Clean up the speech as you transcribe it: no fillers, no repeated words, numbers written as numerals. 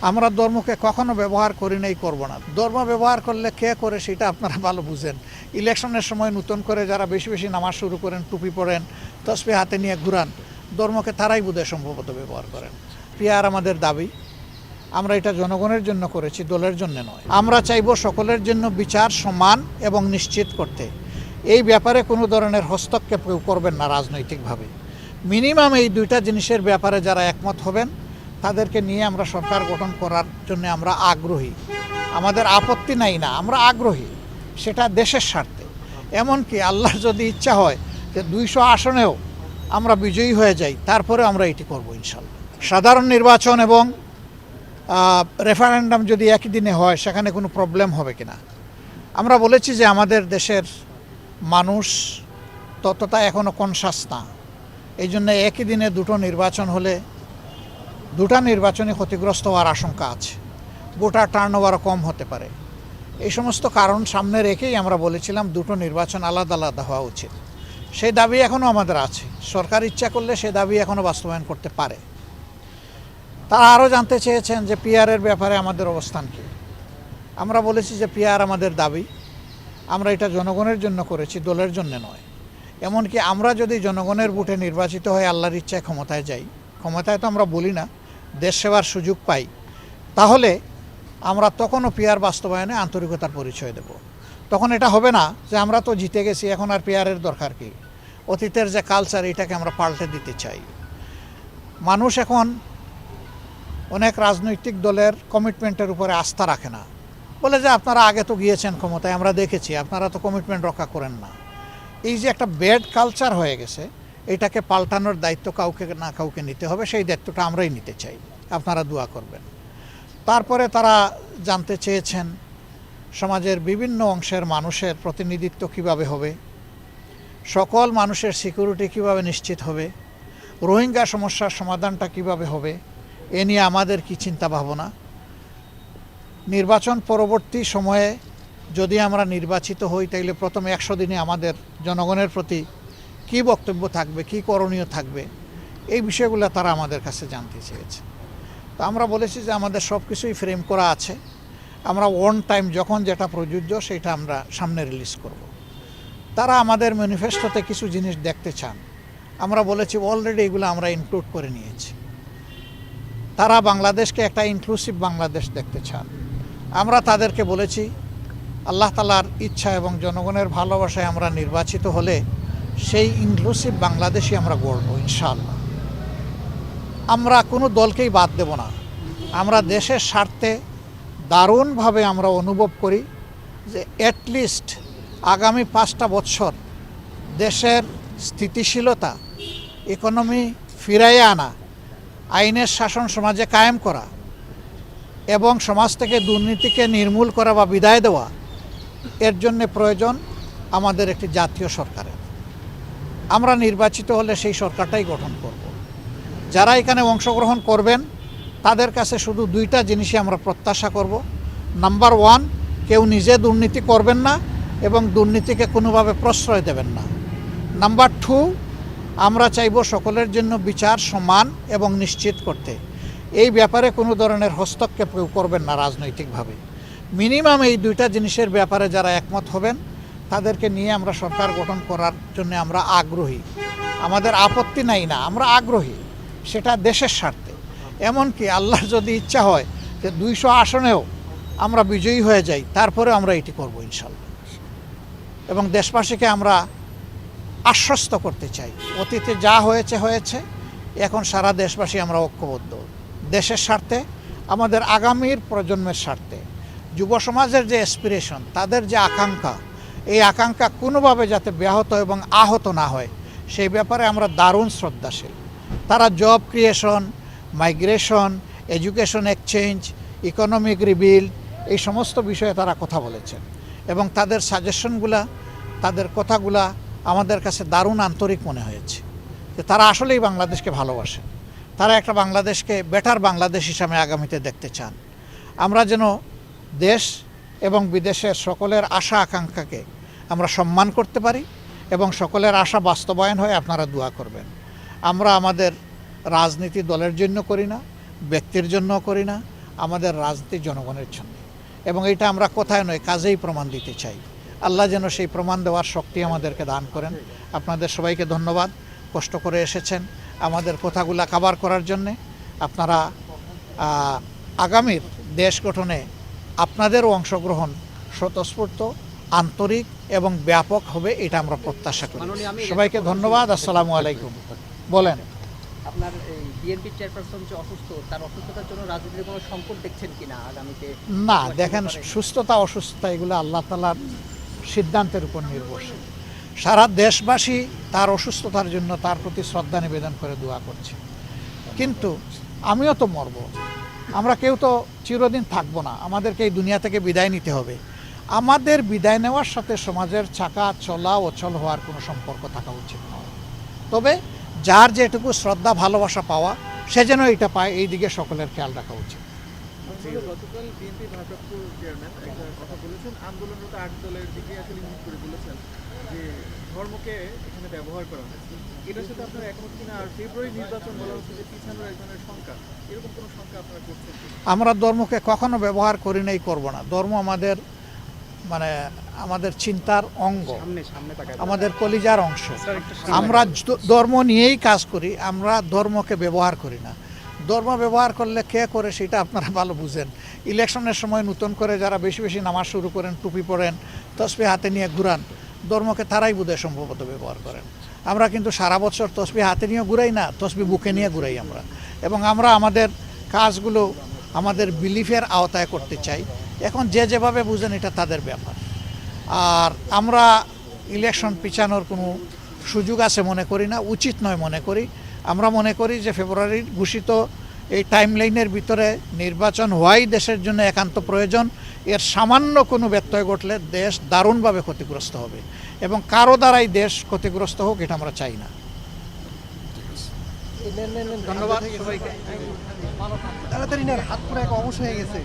আমরা ধর্মকে কখনো ব্যবহার করি নাই, করব না। ধর্ম ব্যবহার করলে কে করে সেটা আপনারা ভালো বুঝেন। ইলেকশনের সময় নতুন করে যারা বেশি বেশি নামাজ শুরু করেন, টুপি পরেন, তসবিহ হাতে নিয়ে ঘুরান, ধর্মকে তারাই বোধহয় সম্ভবত ব্যবহার করেন। পিয়ার আমাদের দাবি, আমরা এটা জনগণের জন্য করেছি, দলের জন্য নয়। আমরা চাইব সকলের জন্য বিচার সমান এবং নিশ্চিত করতে। এই ব্যাপারে কোনো ধরনের হস্তক্ষেপ কেউ করবেন না রাজনৈতিকভাবে। মিনিমাম এই দুইটা জিনিসের ব্যাপারে যারা একমত হবেন তাদেরকে নিয়ে আমরা সরকার গঠন করার জন্য আমরা আগ্রহী। আমাদের আপত্তি নাই না, আমরা আগ্রহী, সেটা দেশের স্বার্থে। এমনকি আল্লাহ যদি ইচ্ছা হয় যে 200 আসনেও আমরা বিজয়ী হয়ে যাই, তারপরে আমরা এটি করব ইনশাল্লাহ। সাধারণ নির্বাচন এবং রেফারেন্ডাম যদি একই দিনে হয় সেখানে কোনো প্রবলেম হবে কিনা। আমরা বলেছি যে আমাদের দেশের মানুষ ততটা এখনও কনসাস না, এই জন্য একই দিনে দুটো নির্বাচন হলে দুটা নির্বাচনে ক্ষতিগ্রস্ত হওয়ার আশঙ্কা আছে, ভোটার টার্নওভারও কম হতে পারে। এই সমস্ত কারণ সামনে রেখেই আমরা বলেছিলাম দুটো নির্বাচন আলাদা আলাদা হওয়া উচিত। সেই দাবি এখনও আমাদের আছে, সরকার ইচ্ছা করলে সেই দাবি এখনও বাস্তবায়ন করতে পারে। তারা আরও জানতে চেয়েছেন যে পিআরের ব্যাপারে আমাদের অবস্থান কী। আমরা বলেছি যে পিআর আমাদের দাবি, আমরা এটা জনগণের জন্য করেছি, দলের জন্য নয়। এমনকি আমরা যদি জনগণের ভোটে নির্বাচিত হয়ে আল্লাহর ইচ্ছায় ক্ষমতায় যাই, ক্ষমতায় তো আমরা বলি না, দেশ সেবার সুযোগ পাই, তাহলে আমরা তখনও পিআর বাস্তবায়নে আন্তরিকতার পরিচয় দেব। তখন এটা হবে না যে আমরা তো জিতে গেছি, এখন আর পিআরের দরকার কি। অতীতের যে কালচার, এটাকে আমরা পাল্টে দিতে চাই। মানুষ এখন অনেক রাজনৈতিক দলের কমিটমেন্টের উপরে আস্থা রাখে না, বলে যে আপনারা আগে তো গিয়েছেন ক্ষমতায়, আমরা দেখেছি আপনারা তো কমিটমেন্ট রক্ষা করেন না। এই যে একটা ব্যাড কালচার হয়ে গেছে, এটাকে পাল্টানোর দায়িত্ব কাউকে না কাউকে নিতে হবে, সেই দায়িত্বটা আমরাই নিতে চাই। আপনারা দোয়া করবেন। তারপরে তারা জানতে চেয়েছেন সমাজের বিভিন্ন অংশের মানুষের প্রতিনিধিত্ব কিভাবে হবে, সকল মানুষের সিকিউরিটি কিভাবে নিশ্চিত হবে, রোহিঙ্গা সমস্যার সমাধানটা কিভাবে হবে, এ নিয়ে আমাদের কি চিন্তা ভাবনা। নির্বাচন পরবর্তী সময়ে যদি আমরা নির্বাচিত হই, তাইলে প্রথম 100 দিনে আমাদের জনগণের প্রতি কি বক্তব্য থাকবে, কি করণীয় থাকবে, এই বিষয়গুলো তারা আমাদের কাছে জানতে চেয়েছে। তো আমরা বলেছি যে আমাদের সব কিছুই ফ্রেম করা আছে, আমরা ওয়ান টাইম যখন যেটা প্রযোজ্য সেটা আমরা সামনে রিলিজ করব। তারা আমাদের ম্যানিফেস্টোতে কিছু জিনিস দেখতে চান, আমরা বলেছি অলরেডি এগুলো আমরা ইনক্লুড করে নিয়েছি। তারা বাংলাদেশকে একটা ইনক্লুসিভ বাংলাদেশ দেখতে চান। আমরা তাদেরকে বলেছি আল্লাহ তাআলার ইচ্ছা এবং জনগণের ভালোবাসায় আমরা নির্বাচিত হলে সেই ইনক্লুসিভ বাংলাদেশই আমরা গড়ব ইনশাআল্লাহ। আমরা কোনো দলকেই বাদ দেব না। আমরা দেশের স্বার্থে দারুণভাবে আমরা অনুভব করি যে অ্যাটলিস্ট আগামী 5টা বছর দেশের স্থিতিশীলতা, ইকোনমি ফিরাইয়ে আনা, আইনের শাসন সমাজে কায়েম করা এবং সমাজ থেকে দুর্নীতিকে নির্মূল করা বা বিদায় দেওয়া, এর জন্য প্রয়োজন আমাদের একটি জাতীয় সরকারের। আমরা নির্বাচিত হলে সেই সরকারটাই গঠন করব। যারা এখানে অংশগ্রহণ করবেন তাদের কাছে শুধু 2টা জিনিসই আমরা প্রত্যাশা করব। নাম্বার 1, কেউ নিজে দুর্নীতি করবেন না এবং দুর্নীতিকে কোনোভাবে প্রশ্রয় দেবেন না। নাম্বার 2, আমরা চাইব সকলের জন্য বিচার সমান এবং নিশ্চিত করতে। এই ব্যাপারে কোনো ধরনের হস্তক্ষেপ কেউ করবেন না রাজনৈতিকভাবে। মিনিমাম এই 2টা জিনিসের ব্যাপারে যারা একমত হবেন তাদেরকে নিয়ে আমরা সরকার গঠন করার জন্য আমরা আগ্রহী। আমাদের আপত্তি নাই না, আমরা আগ্রহী, সেটা দেশের স্বার্থে। এমনকি আল্লাহ যদি ইচ্ছা হয় যে 200 আসনেও আমরা বিজয়ী হয়ে যাই, তারপরে আমরা এটি করব ইনশাল্লাহ। এবং দেশবাসীকে আমরা আশ্বস্ত করতে চাই, অতীতে যা হয়েছে হয়েছে, এখন সারা দেশবাসী আমরা ঐক্যবদ্ধ দেশের স্বার্থে, আমাদের আগামীর প্রজন্মের স্বার্থে। যুব সমাজের যে অ্যাসপিরেশন, তাদের যে আকাঙ্ক্ষা, এই আকাঙ্ক্ষা কোনোভাবে যাতে ব্যাহত এবং আহত না হয়, সেই ব্যাপারে আমরা দারুণ শ্রদ্ধাশীল। তারা job creation, migration, education exchange, economic rebuild, এই সমস্ত বিষয়ে তারা কথা বলেছেন এবং তাদের সাজেশনগুলা, তাদের কথাগুলা আমাদের কাছে দারুণ আন্তরিক মনে হয়েছে যে তারা আসলেই বাংলাদেশকে ভালোবাসে। তারা একটা বাংলাদেশকে বেটার বাংলাদেশ হিসাবে আগামীতে দেখতে চান। আমরা যেন দেশ এবং বিদেশের সকলের আশা আকাঙ্ক্ষাকে আমরা সম্মান করতে পারি এবং সকলের আশা বাস্তবায়ন হয়ে আপনারা দোয়া করবেন। আমরা আমাদের রাজনীতি দলের জন্য করি না, ব্যক্তির জন্য করি না, আমাদের রাজনীতি জনগণের জন্য, এবং এটা আমরা কথায় নয় কাজেই প্রমাণ দিতে চাই। আল্লাহ যেন সেই প্রমাণ দেওয়ার শক্তি আমাদেরকে দান করেন। আপনাদের সবাইকে ধন্যবাদ, কষ্ট করে এসেছেন আমাদের কথাগুলা কভার করার জন্যে। আপনারা আগামীর দেশ গঠনে আপনাদেরও অংশগ্রহণ স্বতঃস্ফূর্ত, আন্তরিক এবং ব্যাপক হবে, এটা আমরা প্রত্যাশা করি। সবাইকে ধন্যবাদ। আসসালামু আলাইকুম। বলেন। আপনার এই বিএনপি চেয়ারপারসন যে অসুস্থ, তার অসুস্থতার জন্য রাজনীতির কোনো সংকট দেখছেন কিনা আগামীতে? না, দেখেন, সুস্থতা অসুস্থতা এগুলো আল্লাহ তাআলার সিদ্ধান্তের উপর নির্ভরশীল। সারা দেশবাসী তার অসুস্থতার জন্য তার প্রতি শ্রদ্ধা নিবেদন করে দোয়া করছে, কিন্তু আমিও তো মরব, আমরা কেউ তো চিরদিন থাকবো না, আমাদেরকে এই দুনিয়া থেকে বিদায় নিতে হবে। আমাদের বিদায় নেওয়ার সাথে সমাজের চাকা চলা অচল হওয়ার কোনো সম্পর্ক থাকা উচিত নয়। তবে যার যেটুকু শ্রদ্ধা ভালোবাসা পাওয়া, সে যেন এটা পায়, এই দিকে সকলের খেয়াল রাখা উচিত। গতকাল বিএনপি ভারপ্রাপ্ত চেয়ারম্যান একটা কথা বলেছেন, আন্দোলনরত 8 দলের দিকে আসলে ইঙ্গিত করে বলেছেন যে ধর্মকে এখানে ব্যবহার করা হয়েছে। এটার সাথে আপনারা একমত কিনা? আর ফেব্রুয়ারি নির্বাচন বলা হচ্ছে যে পিছানোর একজনের সংখ্যা, এরকম কোনো সংখ্যা আপনারা করছেন? আমরা ধর্মকে কখনো ব্যবহার করি নাই, করব না। ধর্ম আমাদের আমাদের চিন্তার অঙ্গ, আমাদের কলিজার অংশ। আমরা ধর্ম নিয়েই কাজ করি, আমরা ধর্মকে ব্যবহার করি না। ধর্ম ব্যবহার করলে কে করে সেটা আপনারা ভালো বুঝেন। ইলেকশনের সময় নতুন করে যারা বেশি বেশি নামাজ শুরু করেন, টুপি পরেন, তসবিহ হাতে নিয়ে ঘুরান, ধর্মকে তারাই বোধহয় সম্ভবত ব্যবহার করেন। আমরা কিন্তু সারা বছর তসবিহ হাতে নিয়ে ঘুরাই না, তসবিহ বুকে নিয়ে ঘুরাই আমরা। এবং আমরা আমাদের কাজগুলো আমাদের বিলিফের আওতায় করতে চাই। এখন যে যেভাবে বুঝেন এটা তাদের ব্যাপার। আর আমরা ইলেকশন পিছানোর কোনো সুযোগ আছে মনে করি না, উচিত নয় মনে করি। আমরা মনে করি যে ফেব্রুয়ারির ঘোষিত এই টাইমলাইনের ভিতরে নির্বাচন হওয়াই দেশের জন্য একান্ত প্রয়োজন। এর সামান্য কোনো ব্যত্যয় ঘটলে দেশ দারুণভাবে ক্ষতিগ্রস্ত হবে, এবং কারো দ্বারাই দেশ ক্ষতিগ্রস্ত হোক এটা আমরা চাই না। ধন্যবাদ সবাইকে। তাড়াতাড়ি না, হাত পুরো এক অবশ হয়ে গেছে।